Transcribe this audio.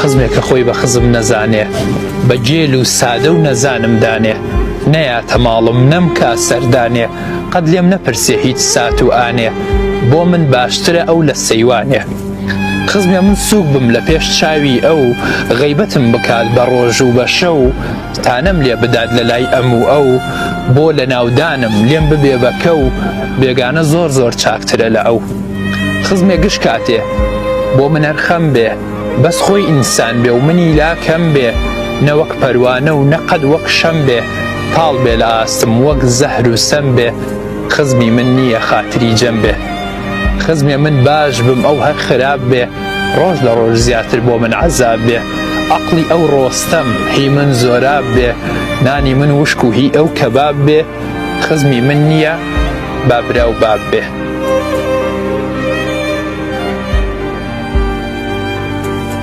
خزمێکە خۆی بە خزم نەزانێ بە جێل و سادە و نەزانم دانێ نەیاتە ماڵم نەمکا سەردانێ قەت لێم نەپرسێ هیچ سات و ئانێ بۆ من باشترە ئەو لە سەیوانێ خزمێ من سووک بم لە پێش چاوی ئەو غەیبەتم بکات بە ڕۆژ و بە شەو تانەم لێ بدات لە لای ئەم و ئەو بۆ لە ناودانم لێم ببێ بەکە و بێگانە زۆر زۆر چاکترە لە ئەو خزمێ گشت کاتێ بۆ من هەرخەم بێ بەس خۆی ئینسان بێ و منی لاکەم بێ نەوەک پەروانە و نەقەد وەک شەم بێ تاڵ بێ لە ئاستم وەک زەهر و سەم بێ خزمی من نییە خاتری جەم بێ خزمێ من باش بم ئەو هەر خراب بێ ڕۆژ لە ڕۆژ زیاتر بۆ من عەزاب بێ عەقڵی ئەو ڕۆستەم هی من زۆراب بێ نانی من وشک و هی ئەو کەباب بێ خزمی من نییە با برا و باب بێ